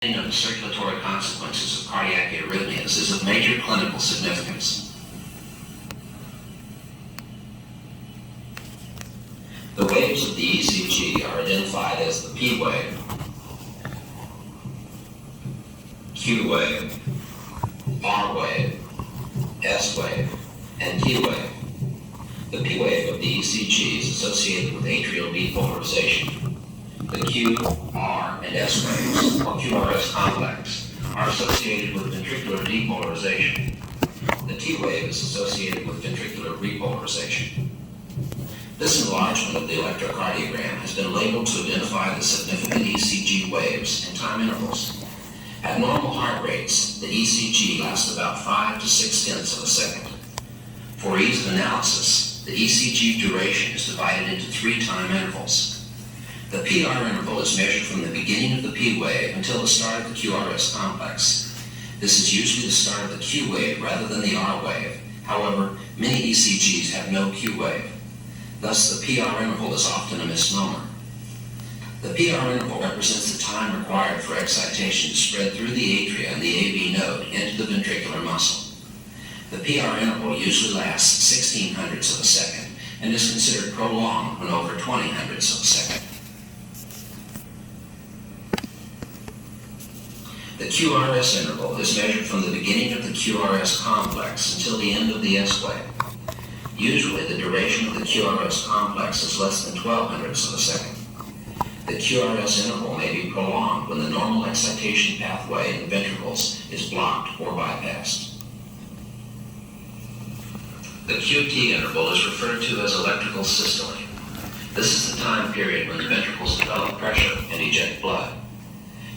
Of the circulatory consequences of cardiac arrhythmias is of major clinical significance. The waves of the ECG are identified as the P wave, Q wave, R wave, S wave, and T wave. The P wave of the ECG is associated with atrial depolarization. The Q, R, and S waves, or QRS complex, are associated with ventricular depolarization. The T wave is associated with ventricular repolarization. This enlargement of the electrocardiogram has been labeled to identify the significant ECG waves and time intervals. At normal heart rates, the ECG lasts about 5 to 6 tenths of a second. For ease of analysis, the ECG duration is divided into 3 time intervals. The PR interval is measured from the beginning of the P wave until the start of the QRS complex. This is usually the start of the Q wave rather than the R wave. However, many ECGs have no Q wave. Thus, the PR interval is often a misnomer. The PR interval represents the time required for excitation to spread through the atria and the AV node into the ventricular muscle. The PR interval usually lasts 1600ths of a second and is considered prolonged when over 2000ths of a second. The QRS interval is measured from the beginning of the QRS complex until the end of the S wave. Usually, the duration of the QRS complex is less than 1200ths of a second. The QRS interval may be prolonged when the normal excitation pathway in the ventricles is blocked or bypassed. The QT interval is referred to as electrical systole. This is the time period when the ventricles develop pressure and eject blood.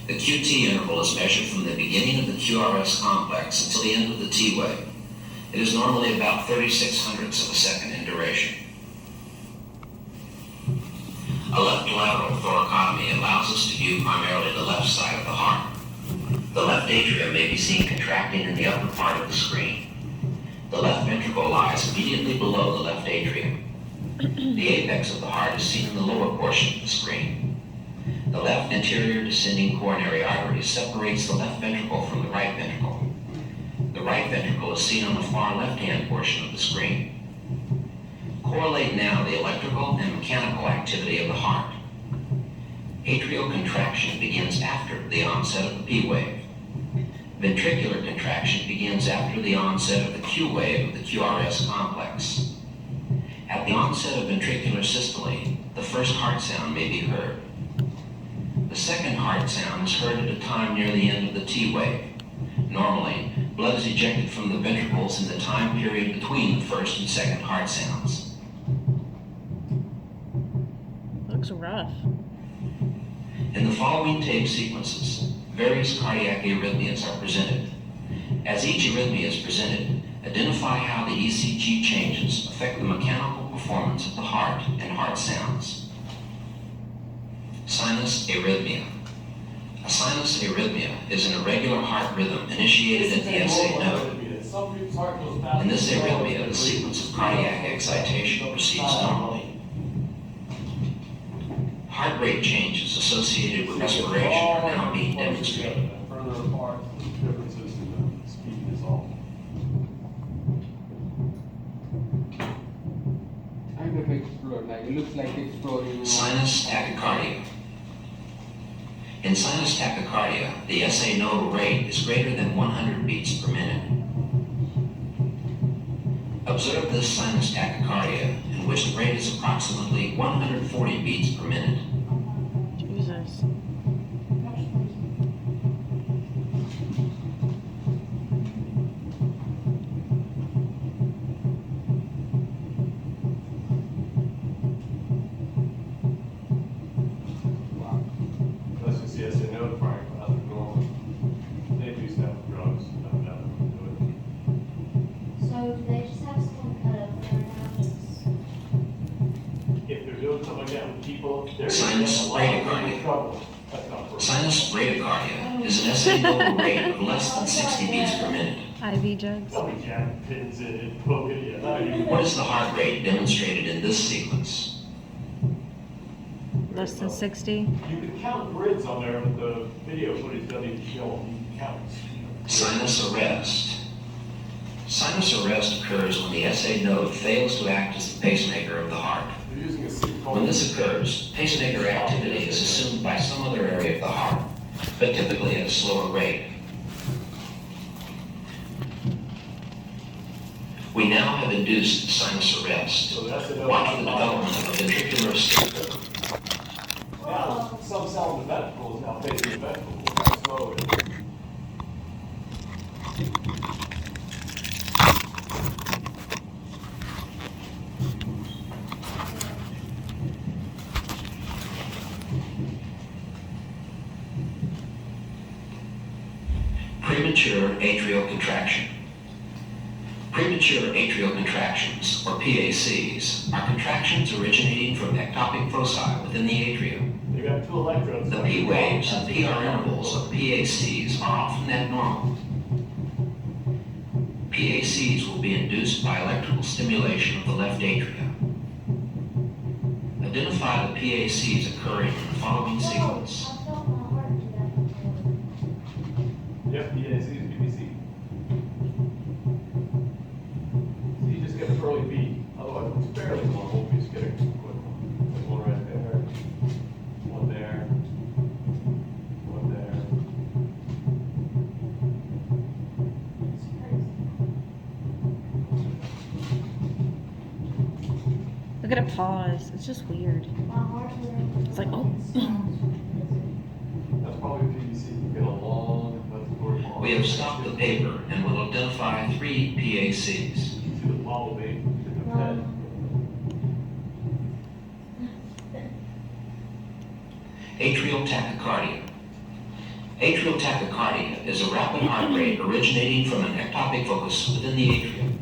The QT interval is measured from the beginning of the QRS complex until the end of the T wave. It is normally about 3600ths of a second in duration. A left lateral thoracotomy allows us to view primarily the left side of the heart. The left atrium may be seen contracting in the upper part of the screen. The left ventricle lies immediately below the left atrium. The apex of the heart is seen in the lower portion of the screen. The left anterior descending coronary artery separates the left ventricle from the right ventricle. The right ventricle is seen on the far left-hand portion of the screen. Correlate now the electrical and mechanical activity of the heart. Atrial contraction begins after the onset of the P wave. Ventricular contraction begins after the onset of the Q wave of the QRS complex. At the onset of ventricular systole, the first heart sound may be heard. The second heart sound is heard at a time near the end of the T wave. Normally, blood is ejected from the ventricles in the time period between the first and second heart sounds. Looks rough. In the following tape sequences, various cardiac arrhythmias are presented. As each arrhythmia is presented, identify how the ECG changes affect the mechanical performance of the heart and heart sounds. Sinus arrhythmia. A sinus arrhythmia is an irregular heart rhythm initiated at the SA node. In this arrhythmia, the sequence of cardiac excitation proceeds normally. Heart rate changes associated with respiration are now being demonstrated. Kind of explode, like it looks like exploding. Sinus tachycardia. In sinus tachycardia, the SA nodal rate is greater than 100 beats per minute. Observe this sinus tachycardia, in which the rate is approximately 140 beats per minute. Jesus. Sinus bradycardia. Sinus bradycardia is an SA nodal rate of less than 60 beats per minute. IV jugs. What is the heart rate demonstrated in this sequence? Less than 60? You can count grids on there, but the video footage doesn't even show them counts. Sinus arrest. Sinus arrest occurs when the SA node fails to act as the pacemaker of the heart. They're using a seat called. When this occurs, pacemaker activity is assumed by some other area of the heart, but typically at a slower rate. We now have induced sinus arrest. So that's the Watch for the development of a ventricular system. Now, some cell in the ventricle is now facing the ventricle. How slow it is. Premature atrial contraction. Premature atrial contractions, or PACs, are contractions originating from ectopic foci within the atrium. They got two electrodes. The P waves and PR intervals of PACs are often abnormal. PACs will be induced by electrical stimulation of the left atria. Identify the PACs occurring in the following sequence. Yep, PAC is PVC. So you just get an early beat. Otherwise, it's fairly normal. You just get a quick one. There's one right there. One there. One there. Look at it pause. It's just weird. It's like, oh. That's probably PVC. You get a long, pause. We have stopped the paper and will identify 3 PACs. See the follow me in the head. Atrial tachycardia. Atrial tachycardia is a rapid heart rate originating from an ectopic focus within the atrium.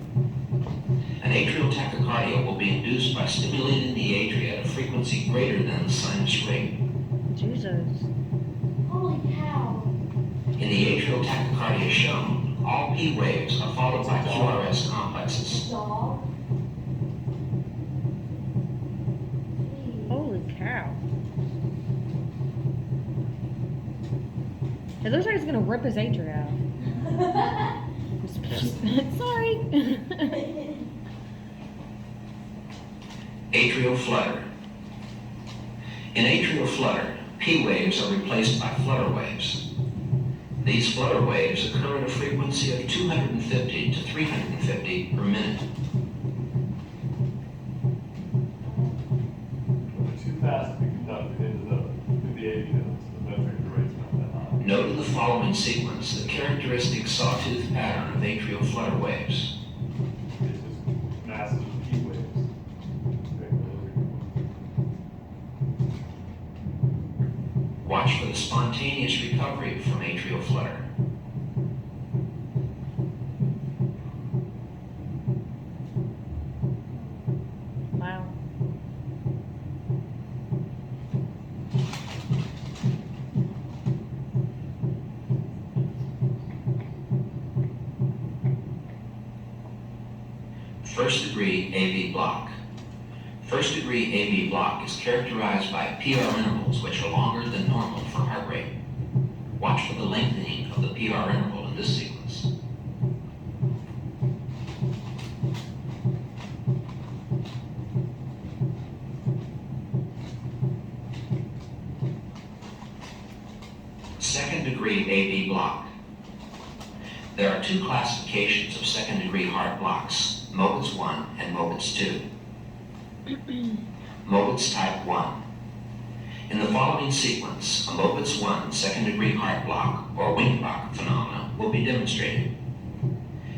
An atrial tachycardia will be induced by stimulating the atria at a frequency greater than the sinus rate. Jesus. Holy cow. In the atrial tachycardia shown, all P waves are followed by QRS complexes. Dog. Holy cow. It looks like it's gonna rip his atria out. Sorry. Atrial flutter. In atrial flutter, P waves are replaced by flutter waves. These flutter waves occur at a frequency of 250 to 350 per minute. When they're too fast to be conducted into the AV nodes, the ventricular rate's not that high. Note in the following sequence the characteristic sawtooth pattern of atrial flutter waves. It's just massive P waves. Watch for the spontaneous recovery from atrial flutter. Wow. First degree AV block. First degree AV block is characterized by PR intervals which are longer than normal for heart rate. Watch for the lengthening of the PR interval in this sequence. Second degree AV block. There are 2 classifications of second degree heart blocks, Mobitz 1 and Mobitz 2. Mobitz type 1. In the following sequence, a Mobitz 1 second degree heart block or Winkelbach phenomena will be demonstrated.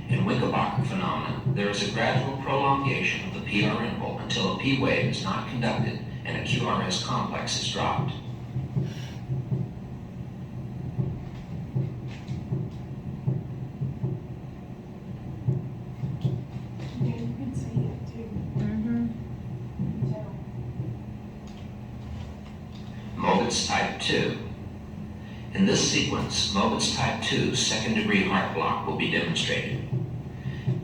In Winkelbach phenomena, there is a gradual prolongation of the PR interval until a P wave is not conducted and a QRS complex is dropped. Yeah, you can see it too. Mm-hmm. Mobitz type 2. In this sequence, Mobitz type 2 second degree heart block will be demonstrated.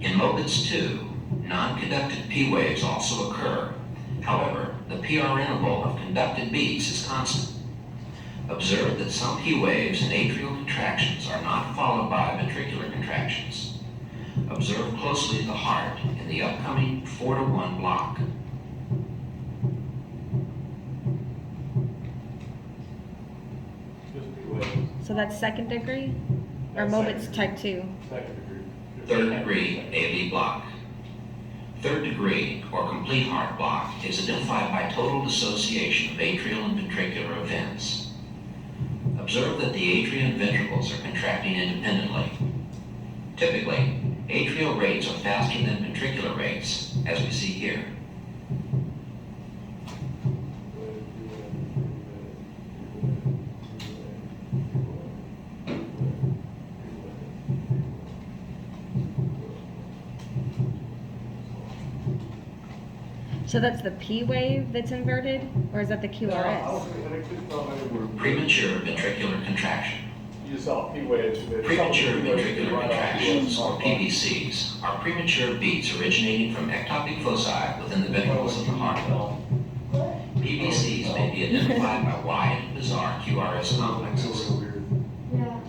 In Mobitz 2, non-conducted P waves also occur, However, the PR interval of conducted beats is constant. Observe that some P waves and atrial contractions are not followed by ventricular contractions. Observe closely the heart in the upcoming 4-to-1 block. Just P waves. So that's second degree? Or That's Mobit's second type 2? Second degree. Third degree AV block. Third degree, or complete heart block, is identified by total dissociation of atrial and ventricular events. Observe that the atria and ventricles are contracting independently. Typically, atrial rates are faster than ventricular rates, as we see here. So that's the P wave that's inverted? Or is that the No, I don't QRS? think, I think no, maybe Premature ventricular contraction. you just saw P waves. Premature ventricular contractions, or PVCs, are premature beats originating from ectopic foci within the ventricles of the heart. PVCs may be identified by wide and bizarre QRS complexes. Yeah.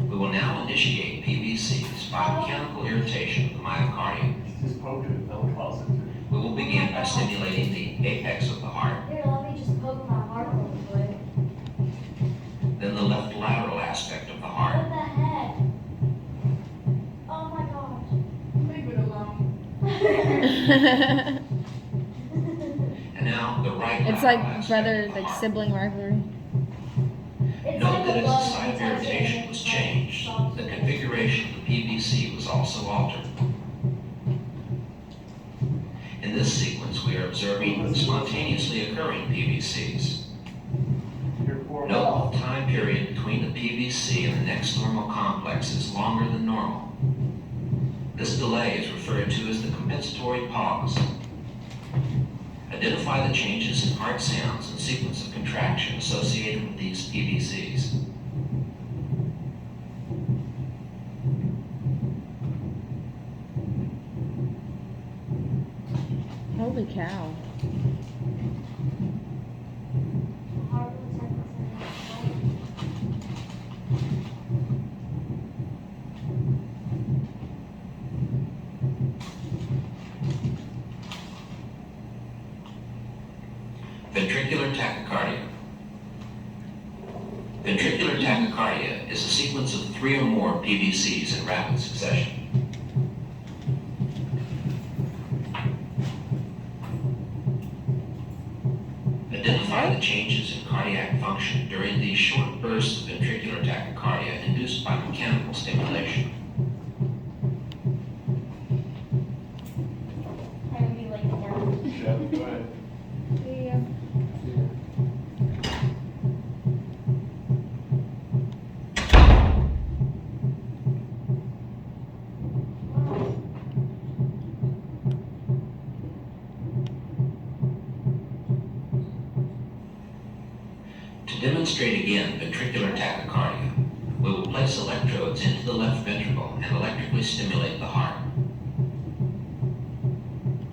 We will now initiate PVCs by mechanical irritation of the myocardium. Just poke it, that'll cause it to. We will begin by stimulating the apex of the heart, Here, let me just poke my heart a little bit. then the left lateral aspect of the What heart, the heck? Oh my gosh. Leave it alone. and now the right It's lateral like aspect brother, of the like heart. sibling rivalry. It's Note like that a as the bug site of that touches irritation it, was it changed, stops the it. configuration of the PVC was also altered. In this sequence, we are observing spontaneously occurring PVCs. Your poor Note mouth. the time period between the PVC and the next normal complex is longer than normal. This delay is referred to as the compensatory pause. Identify the changes in heart sounds and sequence of contraction associated with these PVCs. Holy cow. Heart attack was Ventricular tachycardia. Ventricular tachycardia is a sequence of 3 or more PVCs in rapid succession. Identify the changes in cardiac function during these short bursts of ventricular tachycardia induced by mechanical stimulation. I'm gonna be like down. Yeah, go ahead. To demonstrate again ventricular tachycardia, we will place electrodes into the left ventricle and electrically stimulate the heart.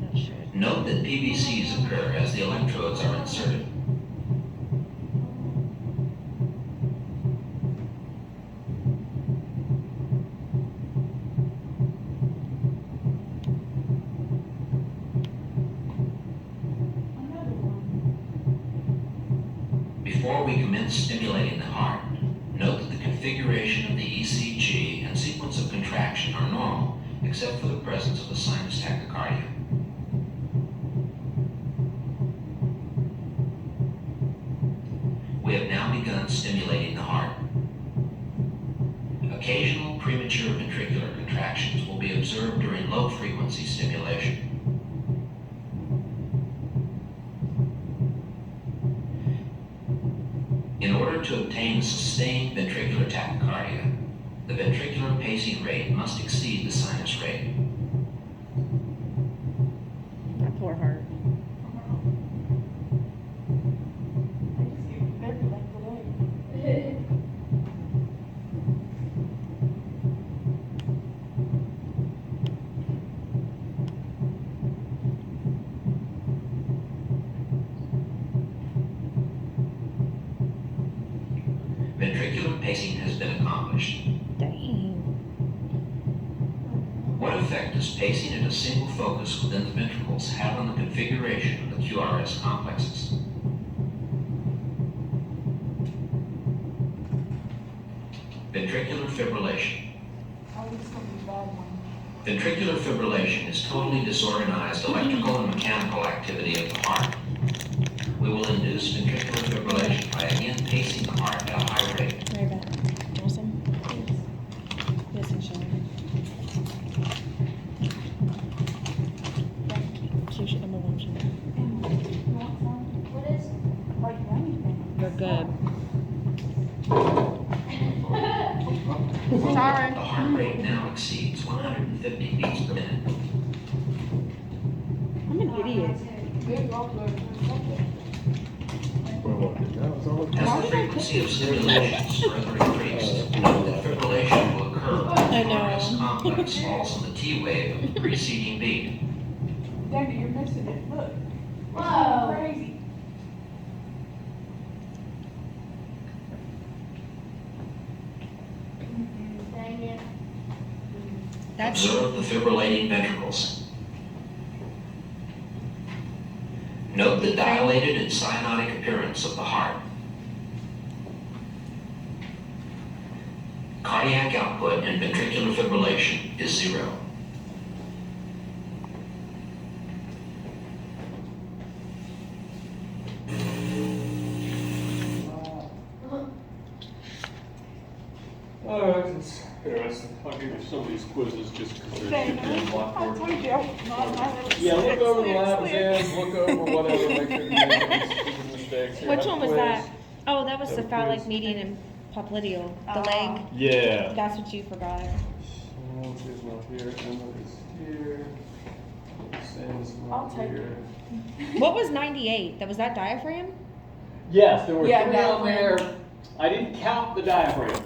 That should. Note that PVCs occur as the electrodes are inserted. Another one. Before we commence stimulating the heart, note that the configuration of the ECG and sequence of contraction are normal, except for the presence of a sinus tachycardia. We have now begun stimulating the heart. Occasional premature ventricular contractions will be observed during low-frequency stimulation. In order to obtain sustained ventricular tachycardia, the ventricular pacing rate must exceed the sinus rate. That poor heart. I just get better like today. accomplished. Dang. What effect does pacing at a single focus within the ventricles have on the configuration of the QRS complexes? Ventricular fibrillation. Ventricular fibrillation is totally disorganized electrical and mechanical activity of the heart. We will induce ventricular fibrillation by again pacing the heart at a high rate. Very bad. Awesome. Yes, and Sean. I'm a lunch. What is it? Like anything. You're good. Sorry. The heart rate now exceeds 150 beats per minute. I'm an idiot. As the frequency of stimulations further increased, note that fibrillation will occur when I the know. QRS complex falls on the T wave of the preceding beat. Danny, you're missing it. Look. Whoa. Crazy. Dang it. That's Observe the fibrillating ventricles. Note the dilated and cyanotic appearance of the heart. Cardiac output in ventricular fibrillation is 0. Alright, it's interesting. I'll give you some of these quizzes just because they're Dana, shifting in I Blackboard. told you I was not. Yeah, look over the lab exams, look over whatever, make sure you make any stupid mistakes. Here, which have a one was quiz. that? Oh, that was Have a cephalic quiz. median and popliteal. The Oh. leg. Yeah. That's what you forgot. She's not here, Emma is here. Sam's I'll not take here. What was 98? That was that diaphragm? Yes, there were Yeah, three no. on there. I didn't count the diaphragm.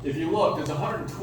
If you look, there's 120.